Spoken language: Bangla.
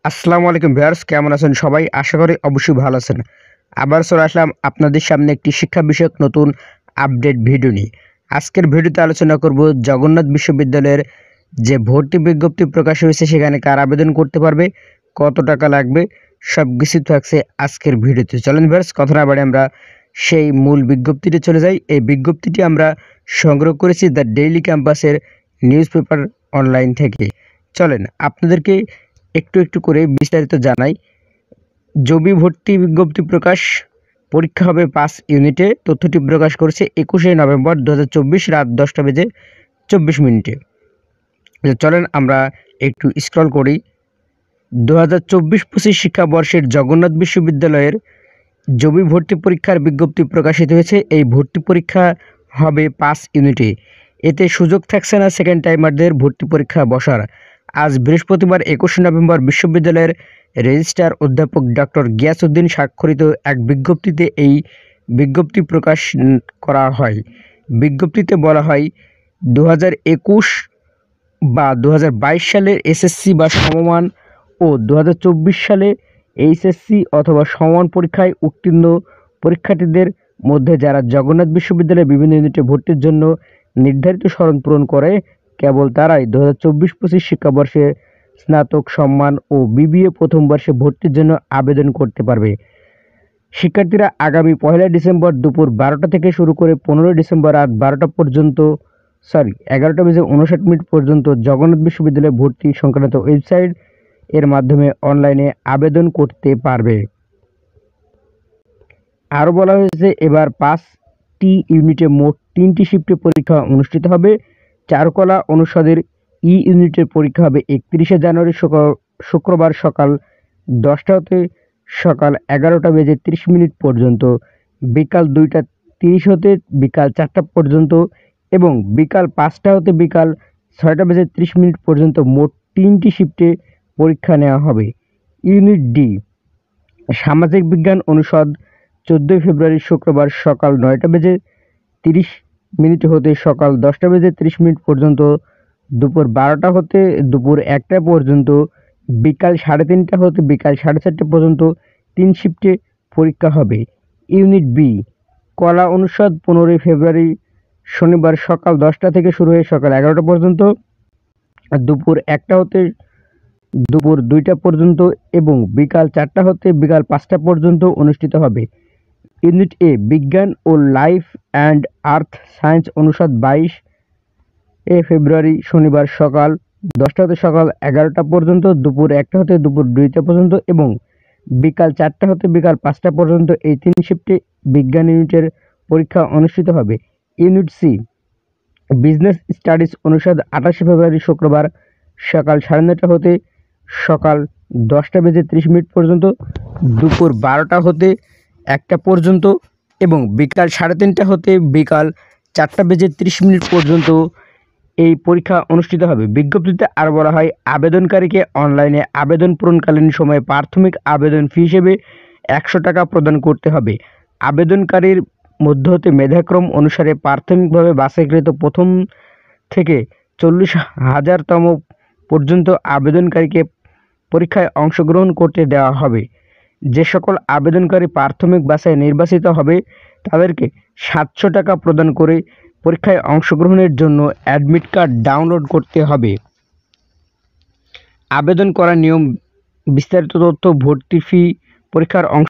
আসসালামু আলাইকুম ভিউয়ার্স, কেমন আছেন সবাই? আশা করি অবশ্যই ভালো আছেন। আবার চলে আসলাম আপনাদের সামনে একটি শিক্ষা বিষয়ক নতুন আপডেট ভিডিও নিয়ে। আজকের ভিডিওতে আলোচনা করব জগন্নাথ বিশ্ববিদ্যালয়ের যে ভর্তি বিজ্ঞপ্তি প্রকাশ হয়েছে সেখানে কার আবেদন করতে পারবে, কত টাকা লাগবে, সব কিছু থাকছে আজকের ভিডিওতে। চলেন ভিউয়ার্স, কথা না বাড়িয়ে আমরা সেই মূল বিজ্ঞপ্তিতে চলে যাই। এই বিজ্ঞপ্তিটি আমরা সংগ্রহ করেছি দ্য ডেইলি ক্যাম্পাসের নিউজ পেপার অনলাইন থেকে। চলেন আপনাদেরকে একটু একটু করে বিস্তারিত জানাই। জবি ভর্তি বিজ্ঞপ্তি প্রকাশ, পরীক্ষা হবে 5 ইউনিটে। তথ্যটি প্রকাশ করেছে 21শে নভেম্বর 2024 রাত 10টা বেজে 24 মিনিটে। চলেন আমরা একটু স্ক্রল করি। 2024-25 শিক্ষাবর্ষের জগন্নাথ বিশ্ববিদ্যালয়ের জবি ভর্তি পরীক্ষার বিজ্ঞপ্তি প্রকাশিত হয়েছে। এই ভর্তি পরীক্ষা হবে 5 ইউনিটে। এতে সুযোগ থাকছে না সেকেন্ড টাইমারদের ভর্তি পরীক্ষা বসার। আজ বৃহস্পতিবার 21শে নভেম্বর বিশ্ববিদ্যালয়ের রেজিস্ট্রার অধ্যাপক ডক্টর গিয়াসউদ্দিন স্বাক্ষরিত এক বিজ্ঞপ্তিতে এই বিজ্ঞপ্তি প্রকাশ করা হয়। বিজ্ঞপ্তিতে বলা হয় 2021 বা 2022 সালের এসএসসি বা সমমান ও 2024 সালে এইচএসসি অথবা সমমান পরীক্ষায় উত্তীর্ণ পরীক্ষার্থীদের মধ্যে যারা জগন্নাথ বিশ্ববিদ্যালয়ে বিভিন্ন ইউনিটে ভর্তির জন্য নির্ধারিত শরত পূরণ করে কেবল তারাই 2024-25 শিক্ষাবর্ষে স্নাতক সম্মান ও বিবিএ প্রথম বর্ষে ভর্তির জন্য আবেদন করতে পারবে। শিক্ষার্থীরা আগামী 1 ডিসেম্বর দুপুর 12টা থেকে শুরু করে 15 ডিসেম্বর রাত 12টা পর্যন্ত 11টা বেজে 59 মিনিট পর্যন্ত জগন্নাথ বিশ্ববিদ্যালয়ে ভর্তি সংক্রান্ত ওয়েবসাইট এর মাধ্যমে অনলাইনে আবেদন করতে পারবে। আরও বলা হয়েছে এবার 5টি ইউনিটে মোট 3টি শিফটে পরীক্ষা অনুষ্ঠিত হবে। চারুকলা অনুষদের ইউনিটের পরীক্ষা হবে 31শে জানুয়ারি শুক্রবার সকাল 10টা হতে সকাল 11টা বেজে 30 মিনিট পর্যন্ত, বিকাল 2টা 30 হতে বিকাল 4টা পর্যন্ত এবং বিকাল 5টা হতে বিকাল 6টা বেজে 30 মিনিট পর্যন্ত মোট 3টি শিফটে পরীক্ষা নেওয়া হবে। ইউনিট ডি সামাজিক বিজ্ঞান অনুষদ 14 ফেব্রুয়ারি শুক্রবার সকাল 9টা বেজে 30 মিনিট হতে সকাল 10টা বেজে 30 মিনিট পর্যন্ত, দুপুর 12টা হতে দুপুর 1টা পর্যন্ত, বিকাল 3:30 হতে বিকাল 4:30 পর্যন্ত 3 শিফটে পরীক্ষা হবে। ইউনিট বি কলা অনুষদ 15 ফেব্রুয়ারি শনিবার সকাল 10টা থেকে শুরু হয়ে সকাল 11টা পর্যন্ত, দুপুর 1টা হতে দুপুর 2টা পর্যন্ত এবং বিকাল 4টা হতে বিকাল 5টা পর্যন্ত অনুষ্ঠিত হবে। ইউনিট এ বিজ্ঞান ও লাইফ অ্যান্ড আর্থ সায়েন্স অনুষদ 22 ফেব্রুয়ারি শনিবার সকাল 10টা হতে সকাল 11টা পর্যন্ত, দুপুর 1টা হতে দুপুর 2টা পর্যন্ত এবং বিকাল 4টা হতে বিকাল 5টা পর্যন্ত এই 3 শিফটে বিজ্ঞান ইউনিটের পরীক্ষা অনুষ্ঠিত হবে। ইউনিট সি বিজনেস স্টাডিজ অনুষদ 28 ফেব্রুয়ারি শুক্রবার সকাল 9:30 হতে সকাল 10টা বেজে 30 মিনিট পর্যন্ত, দুপুর 12টা হতে 1টা পর্যন্ত এবং বিকাল 3:30 হতে বিকাল 4টা বেজে 30 মিনিট পর্যন্ত এই পরীক্ষা অনুষ্ঠিত হবে। বিজ্ঞপ্তিতে আর বলা হয় আবেদনকারীকে অনলাইনে আবেদন পূরণকালীন সময়ে প্রাথমিক আবেদন ফি হিসেবে 100 টাকা প্রদান করতে হবে। আবেদনকারীর মধ্য হতে মেধাক্রম অনুসারে প্রাথমিকভাবে বাছাইকৃত প্রথম থেকে 40,000তম পর্যন্ত আবেদনকারীকে পরীক্ষায় অংশগ্রহণ করতে দেওয়া হবে। যে সকল আবেদনকারী প্রাথমিক বাছাই নির্বাচিত হবে তাদেরকে 700 টাকা প্রদান করে পরীক্ষায় অংশগ্রহণের জন্য অ্যাডমিট কার্ড ডাউনলোড করতে হবে। আবেদন করার নিয়ম, বিস্তারিত তথ্য, ভর্তি ফি, পরীক্ষার অংশ